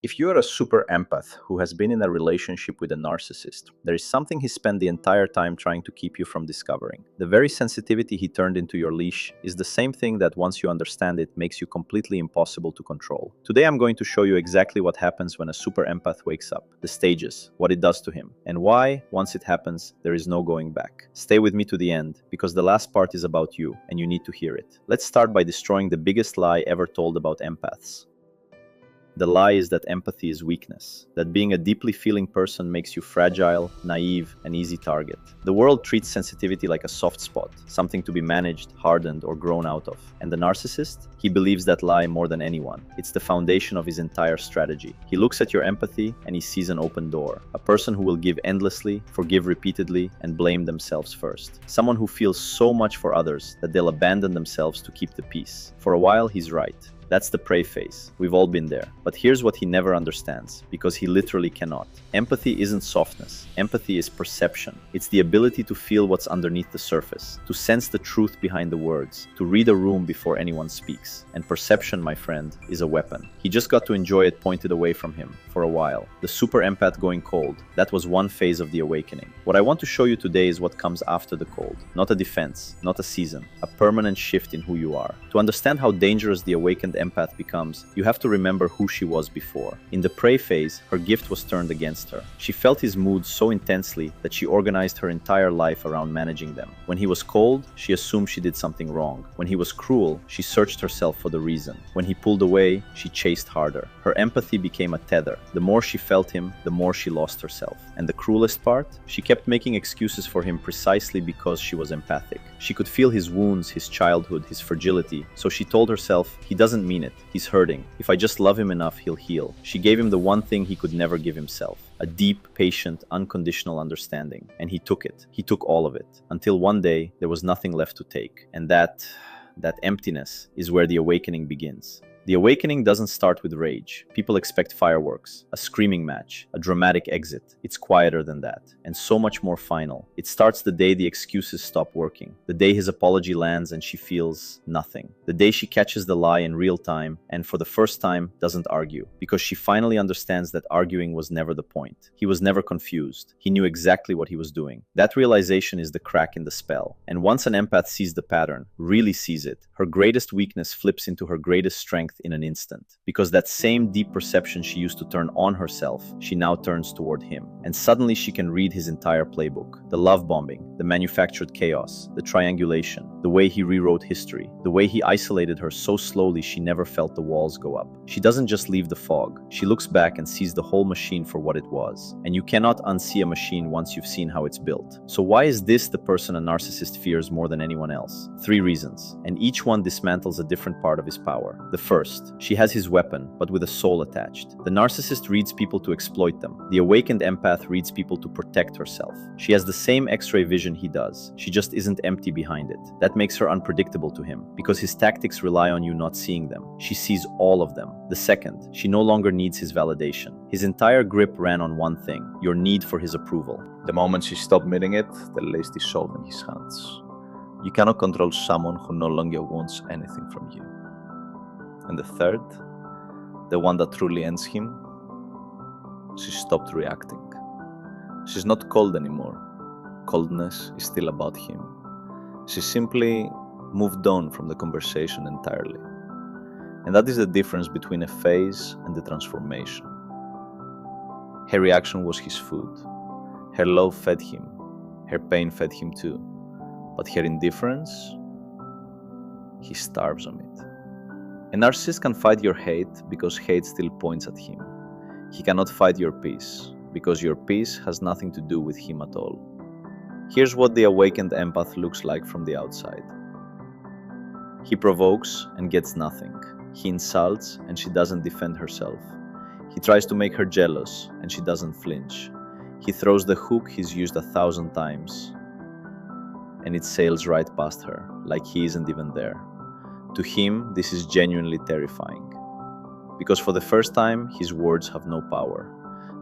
If you are a super empath who has been in a relationship with a narcissist, there is something he spent the entire time trying to keep you from discovering. The very sensitivity he turned into your leash is the same thing that once you understand it makes you completely impossible to control. Today I'm going to show you exactly what happens when a super empath wakes up, the stages, what it does to him, and why, once it happens, there is no going back. Stay with me to the end, because the last part is about you, and you need to hear it. Let's start by destroying the biggest lie ever told about empaths. The lie is that empathy is weakness, that being a deeply feeling person makes you fragile, naive, and easy target. The world treats sensitivity like a soft spot, something to be managed, hardened, or grown out of. And the narcissist? He believes that lie more than anyone. It's the foundation of his entire strategy. He looks at your empathy and he sees an open door. A person who will give endlessly, forgive repeatedly, and blame themselves first. Someone who feels so much for others that they'll abandon themselves to keep the peace. For a while, he's right. That's the prey phase. We've all been there. But here's what he never understands, because he literally cannot. Empathy isn't softness. Empathy is perception. It's the ability to feel what's underneath the surface, to sense the truth behind the words, to read a room before anyone speaks. And perception, my friend, is a weapon. He just got to enjoy it pointed away from him for a while. The super empath going cold, that was one phase of the awakening. What I want to show you today is what comes after the cold. Not a defense, not a season, a permanent shift in who you are. To understand how dangerous the awakened empath becomes, you have to remember who she was before. In the prey phase, her gift was turned against her. She felt his moods so intensely that she organized her entire life around managing them. When he was cold, she assumed she did something wrong. When he was cruel, she searched herself for the reason. When he pulled away, she chased harder. Her empathy became a tether. The more she felt him, the more she lost herself. And the cruelest part? She kept making excuses for him precisely because she was empathic. She could feel his wounds, his childhood, his fragility, so she told herself, he doesn't mean it. He's hurting. If I just love him enough, he'll heal. She gave him the one thing he could never give himself. A deep, patient, unconditional understanding. And he took it. He took all of it. Until one day, there was nothing left to take. And that emptiness is where the awakening begins. The awakening doesn't start with rage. People expect fireworks, a screaming match, a dramatic exit. It's quieter than that, and so much more final. It starts the day the excuses stop working, the day his apology lands and she feels nothing, the day she catches the lie in real time and for the first time doesn't argue, because she finally understands that arguing was never the point. He was never confused. He knew exactly what he was doing. That realization is the crack in the spell. And once an empath sees the pattern, really sees it, her greatest weakness flips into her greatest strength in an instant. Because that same deep perception she used to turn on herself, she now turns toward him. And suddenly she can read his entire playbook. The love bombing, the manufactured chaos, the triangulation, the way he rewrote history, the way he isolated her so slowly she never felt the walls go up. She doesn't just leave the fog. She looks back and sees the whole machine for what it was. And you cannot unsee a machine once you've seen how it's built. So why is this the person a narcissist fears more than anyone else? 3 reasons. And each one dismantles a different part of his power. The first, she has his weapon, but with a soul attached. The narcissist reads people to exploit them. The awakened empath reads people to protect herself. She has the same X-ray vision he does. She just isn't empty behind it. That makes her unpredictable to him, because his tactics rely on you not seeing them. She sees all of them. The second, she no longer needs his validation. His entire grip ran on one thing, your need for his approval. The moment she stopped meeting it, the list dissolved in his hands. You cannot control someone who no longer wants anything from you. And the third, the one that truly ends him, she stopped reacting. She's not cold anymore. Coldness is still about him. She simply moved on from the conversation entirely. And that is the difference between a phase and the transformation. Her reaction was his food. Her love fed him. Her pain fed him too. But her indifference, he starves on it. A narcissist can fight your hate because hate still points at him. He cannot fight your peace because your peace has nothing to do with him at all. Here's what the awakened empath looks like from the outside. He provokes and gets nothing. He insults and she doesn't defend herself. He tries to make her jealous and she doesn't flinch. He throws the hook he's used 1,000 times and it sails right past her, like he isn't even there. To him, this is genuinely terrifying. Because for the first time, his words have no power.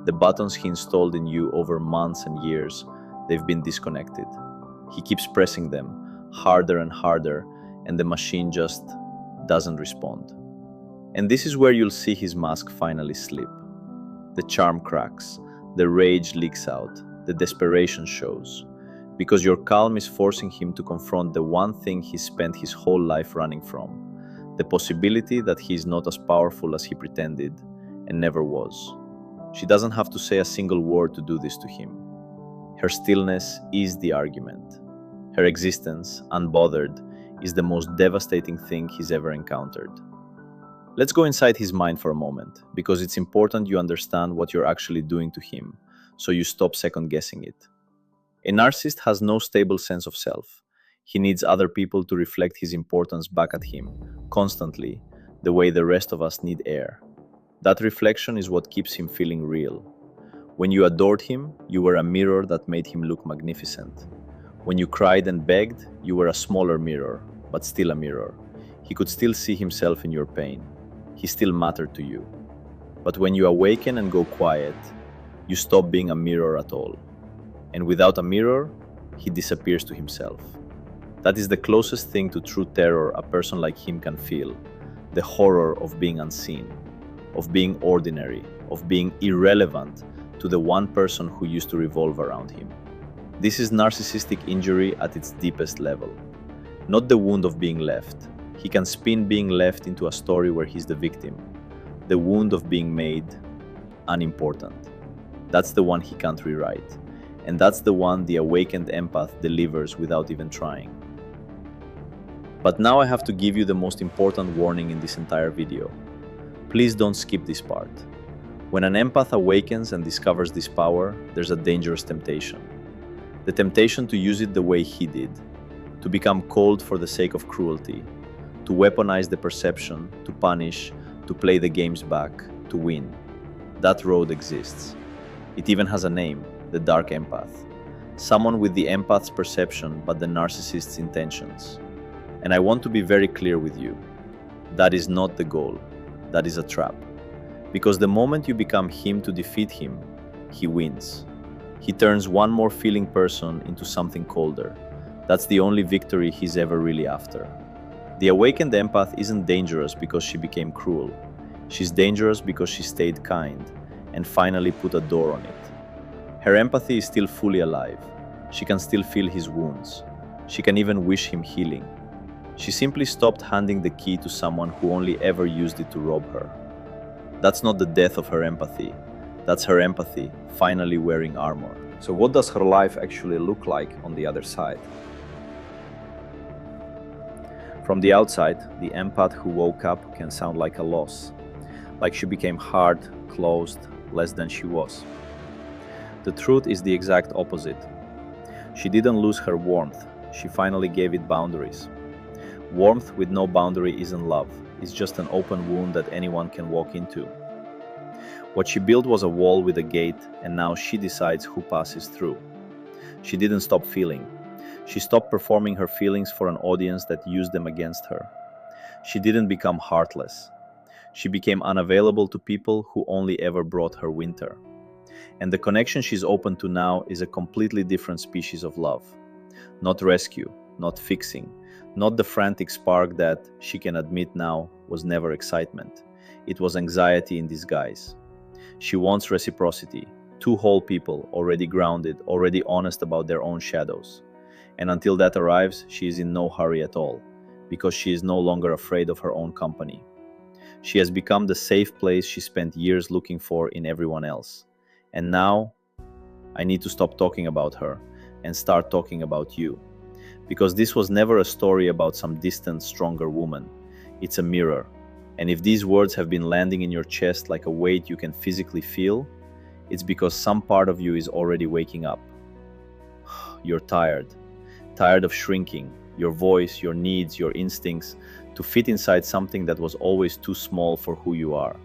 The buttons he installed in you over months and years, they've been disconnected. He keeps pressing them harder and harder, and the machine just doesn't respond. And this is where you'll see his mask finally slip. The charm cracks, the rage leaks out, the desperation shows. Because your calm is forcing him to confront the one thing he spent his whole life running from, the possibility that he is not as powerful as he pretended and never was. She doesn't have to say a single word to do this to him. Her stillness is the argument. Her existence, unbothered, is the most devastating thing he's ever encountered. Let's go inside his mind for a moment, because it's important you understand what you're actually doing to him, so you stop second-guessing it. A narcissist has no stable sense of self. He needs other people to reflect his importance back at him, constantly, the way the rest of us need air. That reflection is what keeps him feeling real. When you adored him, you were a mirror that made him look magnificent. When you cried and begged, you were a smaller mirror, but still a mirror. He could still see himself in your pain. He still mattered to you. But when you awaken and go quiet, you stop being a mirror at all. And without a mirror, he disappears to himself. That is the closest thing to true terror a person like him can feel. The horror of being unseen, of being ordinary, of being irrelevant to the one person who used to revolve around him. This is narcissistic injury at its deepest level. Not the wound of being left. He can spin being left into a story where he's the victim. The wound of being made unimportant. That's the one he can't rewrite. And that's the one the awakened empath delivers without even trying. But now I have to give you the most important warning in this entire video. Please don't skip this part. When an empath awakens and discovers this power, there's a dangerous temptation. The temptation to use it the way he did, to become cold for the sake of cruelty, to weaponize the perception, to punish, to play the games back, to win. That road exists. It even has a name, the dark empath. Someone with the empath's perception but the narcissist's intentions. And I want to be very clear with you. That is not the goal. That is a trap. Because the moment you become him to defeat him, he wins. He turns one more feeling person into something colder. That's the only victory he's ever really after. The awakened empath isn't dangerous because she became cruel. She's dangerous because she stayed kind and finally put a door on it. Her empathy is still fully alive. She can still feel his wounds. She can even wish him healing. She simply stopped handing the key to someone who only ever used it to rob her. That's not the death of her empathy. That's her empathy finally wearing armor. So what does her life actually look like on the other side? From the outside, the empath who woke up can sound like a loss. Like she became hard, closed, less than she was. The truth is the exact opposite. She didn't lose her warmth. She finally gave it boundaries. Warmth with no boundary isn't love. It's just an open wound that anyone can walk into. What she built was a wall with a gate, and now she decides who passes through. She didn't stop feeling. She stopped performing her feelings for an audience that used them against her. She didn't become heartless. She became unavailable to people who only ever brought her winter. And the connection she's open to now is a completely different species of love. Not rescue, not fixing, not the frantic spark that, she can admit now, was never excitement. It was anxiety in disguise. She wants reciprocity, two whole people, already grounded, already honest about their own shadows. And until that arrives, she is in no hurry at all, because she is no longer afraid of her own company. She has become the safe place she spent years looking for in everyone else. And now, I need to stop talking about her and start talking about you. Because this was never a story about some distant, stronger woman. It's a mirror. And if these words have been landing in your chest like a weight you can physically feel, it's because some part of you is already waking up. You're tired. Tired of shrinking, your voice, your needs, your instincts, to fit inside something that was always too small for who you are.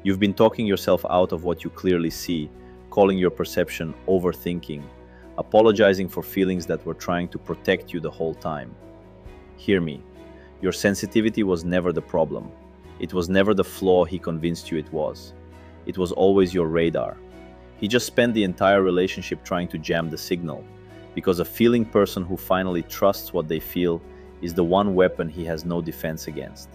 You've been talking yourself out of what you clearly see, calling your perception overthinking, apologizing for feelings that were trying to protect you the whole time. Hear me. Your sensitivity was never the problem. It was never the flaw he convinced you it was. It was always your radar. He just spent the entire relationship trying to jam the signal, because a feeling person who finally trusts what they feel is the one weapon he has no defense against.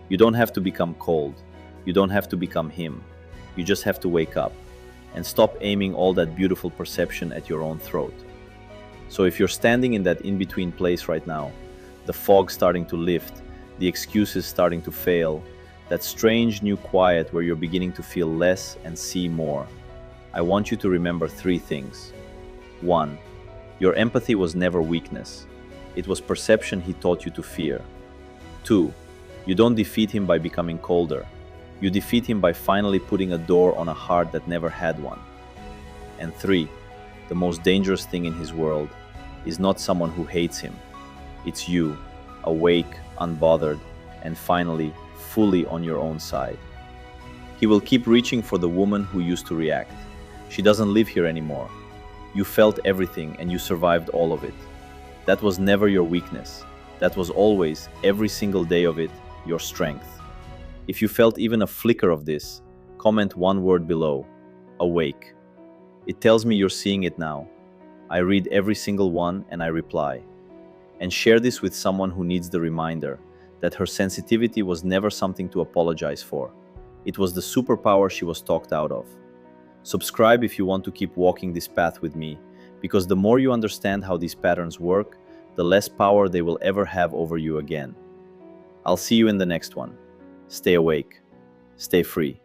You don't have to become cold. You don't have to become him. You just have to wake up and stop aiming all that beautiful perception at your own throat. So if you're standing in that in-between place right now, the fog starting to lift, the excuses starting to fail, that strange new quiet where you're beginning to feel less and see more, I want you to remember three things. 1. Your empathy was never weakness. It was perception he taught you to fear. 2. You don't defeat him by becoming colder. You defeat him by finally putting a door on a heart that never had one. And 3. The most dangerous thing in his world is not someone who hates him. It's you, awake, unbothered, and finally, fully on your own side. He will keep reaching for the woman who used to react. She doesn't live here anymore. You felt everything and you survived all of it. That was never your weakness. That was always, every single day of it, your strength. If you felt even a flicker of this, comment one word below: awake. It tells me you're seeing it now. I read every single one and I reply. And share this with someone who needs the reminder that her sensitivity was never something to apologize for. It was the superpower she was talked out of. Subscribe if you want to keep walking this path with me, because the more you understand how these patterns work, the less power they will ever have over you again. I'll see you in the next one. Stay awake. Stay free.